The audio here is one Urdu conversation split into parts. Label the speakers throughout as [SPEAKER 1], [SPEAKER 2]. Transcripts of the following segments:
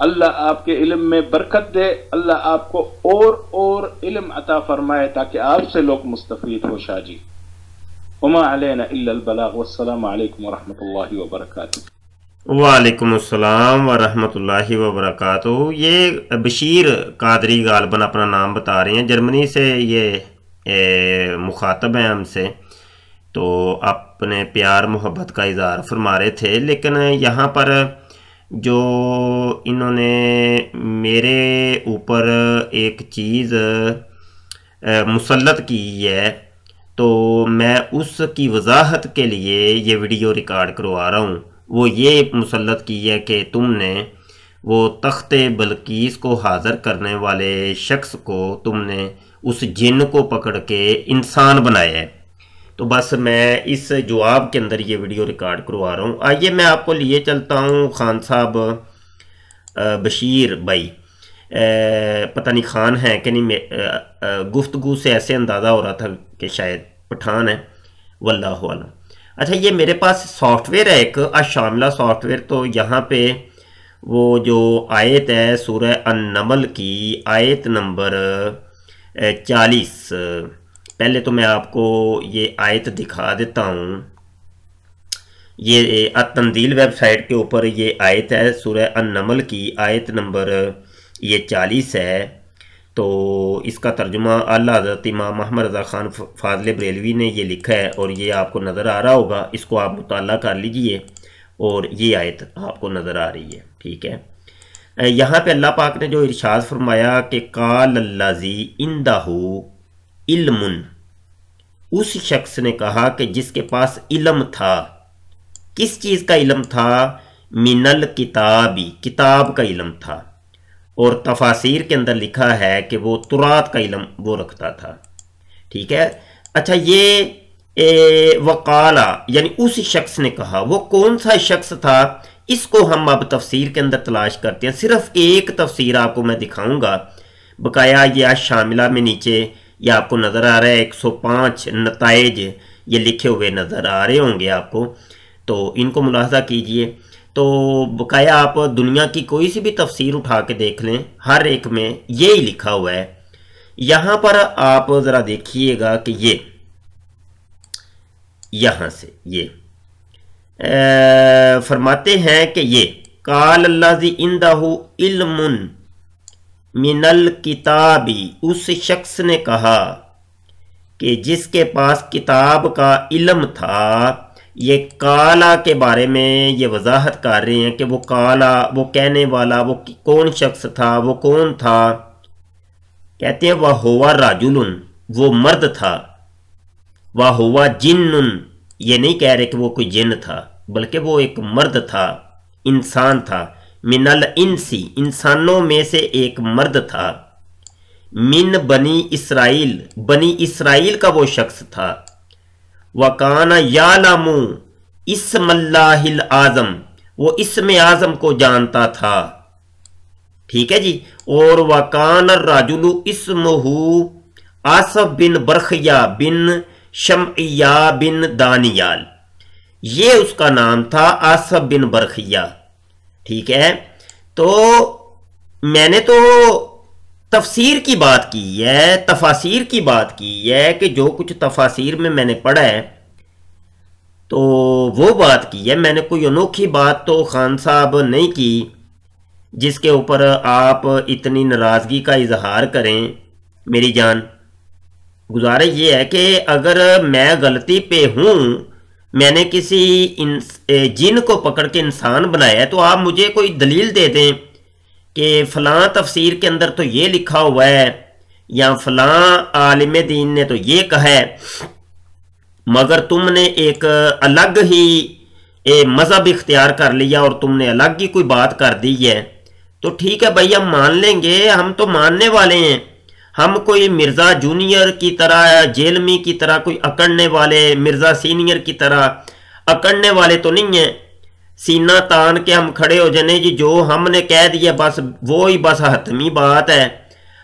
[SPEAKER 1] اللہ آپ کے علم میں برکت دے، اللہ آپ کو اور علم عطا فرمائے تاکہ آپ سے لوگ مستفید ہو شاہ جی۔ وما علینا الا البلاغ، والسلام علیکم ورحمۃ اللہ وبرکاتہ۔
[SPEAKER 2] وعلیکم السلام ورحمۃ اللہ وبرکاتہ۔ یہ بشیر قادری غالباً اپنا نام بتا رہے ہیں، جرمنی سے یہ مخاطب ہیں ہم سے، تو اپنے پیار محبت کا اظہار فرما رہے تھے، لیکن یہاں پر جو انہوں نے میرے اوپر ایک چیز مسلط کی ہے، تو میں اس کی وضاحت کے لیے یہ ویڈیو ریکارڈ کروا رہا ہوں۔ وہ یہ مسلط کی ہے کہ تم نے وہ تخت بلقیس کو حاضر کرنے والے شخص کو تم نے اس جن کو پکڑ کے انسان بنایا ہے۔ تو بس میں اس جواب کے اندر یہ ویڈیو ریکارڈ کروا رہا ہوں۔ آئیے میں آپ کو لیے چلتا ہوں خان صاحب بشیر بھائی، پتہ نہیں خان ہیں کہ نہیں، گفتگو سے ایسے اندازہ ہو رہا تھا کہ شاید پٹھان ہے، واللہ عالم۔ اچھا، یہ میرے پاس سافٹ ویئر ہے ایک الشاملہ سافٹ ویئر، تو یہاں پہ وہ جو آیت ہے سورہ النمل کی آیت نمبر 40، پہلے تو میں آپ کو یہ آیت دکھا دیتا ہوں۔ یہ التنزیل ویب سائٹ کے اوپر یہ آیت ہے سورہ النمل کی آیت نمبر یہ 40 ہے۔ تو اس کا ترجمہ اعلیٰ حضرت امام محمد رضا خان فاضل بریلوی نے یہ لکھا ہے، اور یہ آپ کو نظر آ رہا ہوگا، اس کو آپ مطالعہ کر لیجئے، اور یہ آیت آپ کو نظر آ رہی ہے، ٹھیک ہے۔ یہاں پہ اللہ پاک نے جو ارشاد فرمایا کہ قال الذی عندہ علم، اس شخص نے کہا کہ جس کے پاس علم تھا، کس چیز کا علم تھا؟ من الکتابی، کتاب کا علم تھا، اور تفاسیر کے اندر لکھا ہے کہ وہ تورات کا علم وہ رکھتا تھا، ٹھیک ہے۔ اچھا، یہ وقالا یعنی اس شخص نے کہا، وہ کون سا شخص تھا؟ اس کو ہم اب تفسیر کے اندر تلاش کرتے ہیں۔ صرف ایک تفسیر آپ کو میں دکھاؤں گا، بقایا یہ شاملہ میں نیچے یہ آپ کو نظر آ رہا ہے 105 نتائج یہ لکھے ہوئے نظر آ رہے ہوں گے آپ کو، تو ان کو ملاحظہ کیجئے۔ تو بقایا آپ دنیا کی کوئی سی بھی تفسیر اٹھا کے دیکھ لیں، ہر ایک میں یہی لکھا ہوا ہے۔ یہاں پر آپ ذرا دیکھیے گا کہ یہ یہاں سے یہ فرماتے ہیں کہ یہ قال الذی عندہ علم من الکتابی، اس شخص نے کہا کہ جس کے پاس کتاب کا علم تھا۔ یہ کالا کے بارے میں یہ وضاحت کر رہے ہیں کہ وہ کالا، وہ کہنے والا، وہ کون شخص تھا، وہ کون تھا؟ کہتے ہیں وہ ہوا راجل، وہ مرد تھا، وہ ہوا جن، یہ نہیں کہہ رہے کہ وہ کوئی جن تھا، بلکہ وہ ایک مرد تھا، انسان تھا، من الانسی، انسانوں میں سے ایک مرد تھا، من بنی اسرائیل، بنی اسرائیل کا وہ شخص تھا، وَكَانَ يَعْلَمُ اسم اللہ العظم، وہ اسم اعظم کو جانتا تھا، ٹھیک ہے جی۔ اور وَكَانَ الرَّجُلُ اسمہ آصف بن برخیہ بن شمعیہ بن دانیال، یہ اس کا نام تھا آصف بن برخیہ، ٹھیک ہے۔ تو میں نے تو تفسیر کی بات کی ہے، تفاسیر کی بات کی ہے کہ جو کچھ تفاسیر میں نے پڑھا ہے تو وہ بات کی ہے، میں نے کوئی انوکھی بات تو خان صاحب نہیں کی جس کے اوپر آپ اتنی ناراضگی کا اظہار کریں۔ میری جان، گزارش یہ ہے کہ اگر میں غلطی پہ ہوں، میں نے کسی جن کو پکڑ کے انسان بنایا ہے، تو آپ مجھے کوئی دلیل دے دیں کہ فلاں تفسیر کے اندر تو یہ لکھا ہوا ہے، یا فلاں عالم دین نے تو یہ کہا ہے، مگر تم نے ایک الگ ہی مذہب اختیار کر لیا اور تم نے الگ ہی کوئی بات کر دی ہے، تو ٹھیک ہے بھائی، ہم مان لیں گے، ہم تو ماننے والے ہیں، ہم کوئی مرزا جونیئر کی طرح، جیلمی کی طرح کوئی اکڑنے والے، مرزا سینئر کی طرح اکڑنے والے تو نہیں ہیں، سینہ تان کے ہم کھڑے ہو جانے جی جو ہم نے کہہ دیا بس وہی بس حتمی بات ہے۔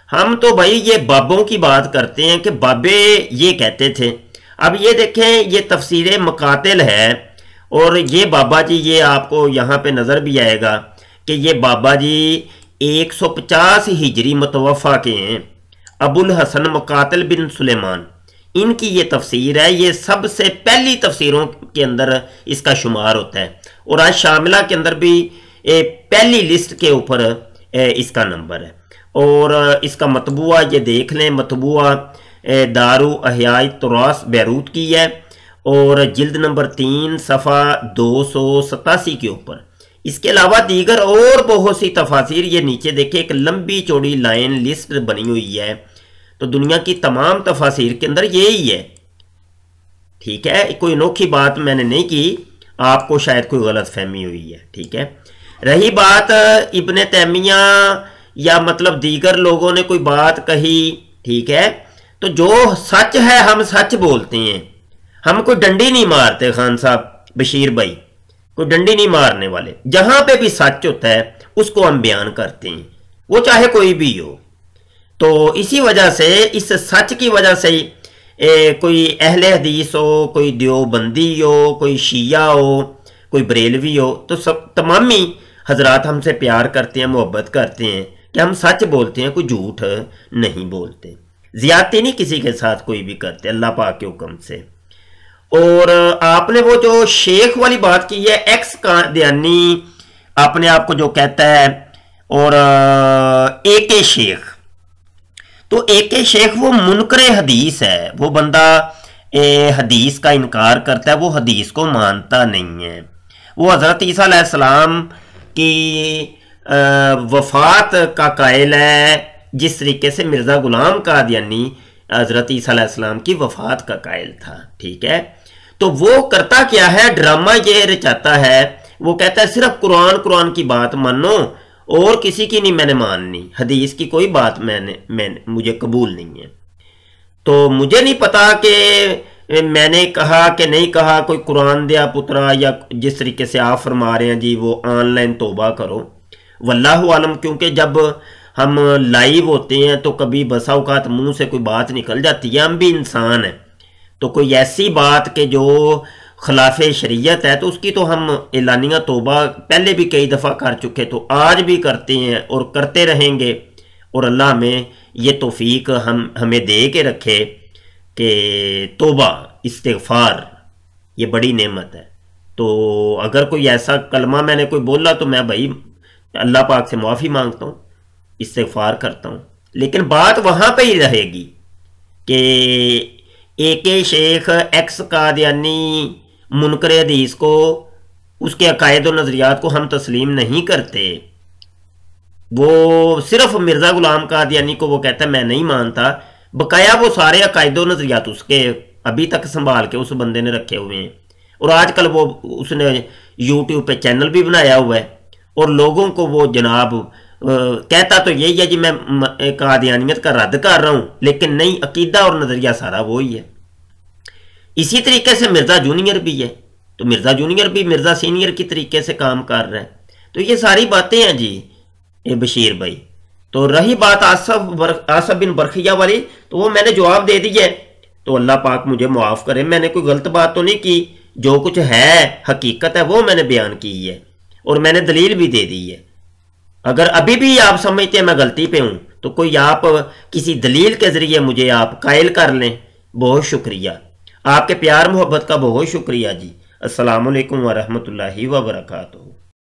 [SPEAKER 2] ہم تو بھائی یہ بابوں کی بات کرتے ہیں کہ بابے یہ کہتے تھے۔ اب یہ دیکھیں، یہ تفسیر مقاتل ہے، اور یہ بابا جی، یہ آپ کو یہاں پہ نظر بھی آئے گا کہ یہ بابا جی 150 ہجری متوفہ کے ہیں، ابو الحسن مقاتل بن سلیمان، ان کی یہ تفسیر ہے، یہ سب سے پہلی تفسیروں کے اندر اس کا شمار ہوتا ہے، اور آج شاملہ کے اندر بھی پہلی لسٹ کے اوپر اس کا نمبر ہے۔ اور اس کا مطبوعہ یہ دیکھ لیں، مطبوعہ دارو احیاء تراث بیروت کی ہے، اور جلد نمبر 3 صفحہ 287 کے اوپر۔ اس کے علاوہ دیگر اور بہت سی تفاسیر، یہ نیچے دیکھیں ایک لمبی چوڑی لائن لسٹ بنی ہوئی ہے، تو دنیا کی تمام تفاسیر کے اندر یہی ہے، ٹھیک ہے، کوئی انوکھی بات میں نے نہیں کی، آپ کو شاید کوئی غلط فہمی ہوئی ہے، ٹھیک ہے۔ رہی بات ابن تیمیہ یا مطلب دیگر لوگوں نے کوئی بات کہی، ٹھیک ہے، تو جو سچ ہے ہم سچ بولتے ہیں، ہم کوئی ڈنڈی نہیں مارتے، خان صاحب بشیر بھائی کوئی ڈنڈی نہیں مارنے والے، جہاں پہ بھی سچ ہوتا ہے اس کو ہم بیان کرتے ہیں، وہ چاہے کوئی بھی ہو۔ تو اسی وجہ سے اس سچ کی وجہ سے کوئی اہل حدیث ہو، کوئی دیوبندی ہو، کوئی شیعہ ہو، کوئی بریلوی ہو، تو سب تمامی حضرات ہم سے پیار کرتے ہیں، محبت کرتے ہیں کہ ہم سچ بولتے ہیں، کوئی جھوٹ نہیں بولتے، زیادتی نہیں کسی کے ساتھ کوئی بھی کرتے اللہ پاک کے حکم سے۔ اور آپ نے وہ جو شیخ والی بات کی ہے، ایکس قادیانی اپنے آپ کو جو کہتا ہے، اور اے کے شیخ، تو اے کے شیخ وہ منکر حدیث ہے، وہ بندہ حدیث کا انکار کرتا ہے، وہ حدیث کو مانتا نہیں ہے، وہ حضرت عیسیٰ علیہ السلام کی وفات کا قائل ہے، جس طریقے سے مرزا غلام قادیانی حضرت عیسیٰ علیہ السلام کی وفات کا قائل تھا، ٹھیک ہے۔ تو وہ کرتا کیا ہے، ڈرامہ یہ رچاتا ہے، وہ کہتا ہے صرف قرآن کی بات مانو، اور کسی کی نہیں میں نے ماننی، حدیث کی کوئی بات مجھے قبول نہیں ہے۔ تو مجھے نہیں پتا کہ میں نے کہا کہ نہیں کہا، کوئی قرآن دیا پترا، یا جس طریقے سے آپ فرما رہے ہیں جی وہ آن لائن توبہ کرو، واللہ عالم، کیونکہ جب ہم لائیو ہوتے ہیں تو کبھی بسا اوقات منہ سے کوئی بات نکل جاتی ہے، ہم بھی انسان ہیں، تو کوئی ایسی بات کہ جو خلاف شریعت ہے تو اس کی تو ہم اعلانیہ توبہ پہلے بھی کئی دفعہ کر چکے، تو آج بھی کرتے ہیں اور کرتے رہیں گے، اور اللہ ہمیں یہ توفیق ہمیں دے کے رکھے کہ توبہ استغفار یہ بڑی نعمت ہے۔ تو اگر کوئی ایسا کلمہ میں نے کوئی بولا تو میں بھائی اللہ پاک سے معافی مانگتا ہوں، استغفار کرتا ہوں، لیکن بات وہاں پہ ہی رہے گی کہ ایک شیخ ایکس قادیانی منکر حدیث کو، اس کے عقائد و نظریات کو ہم تسلیم نہیں کرتے، وہ صرف مرزا غلام قادیانی کو وہ کہتا ہے میں نہیں مانتا، بقایا وہ سارے عقائد و نظریات اس کے ابھی تک سنبھال کے اس بندے نے رکھے ہوئے ہیں، اور آج کل وہ اس نے یوٹیوب پہ چینل بھی بنایا ہوا ہے، اور لوگوں کو وہ جناب کہتا تو یہی ہے جی میں قادیانیت کا رد کر رہا ہوں، لیکن نہیں، عقیدہ اور نظریہ سارا وہی ہے۔ اسی طریقے سے مرزا جونیئر بھی ہے، تو مرزا جونیئر بھی مرزا سینئر کی طریقے سے کام کر رہا ہے، تو یہ ساری باتیں ہیں جی بشیر بھائی۔ تو رہی بات آصف بن برخیہ والی، تو وہ میں نے جواب دے دی ہے، تو اللہ پاک مجھے معاف کرے، میں نے کوئی غلط بات تو نہیں کی، جو کچھ ہے حقیقت ہے وہ میں نے بیان کی ہے، اور میں نے دلیل بھی دے دی ہے۔ اگر ابھی بھی آپ سمجھتے ہیں میں غلطی پہ ہوں تو کوئی آپ کسی دلیل کے ذریعے مجھے آپ قائل کر لیں، بہت شکریہ، آپ کے پیار محبت کا بہت شکریہ جی۔ السلام علیکم ورحمۃ اللہ وبرکاتہ۔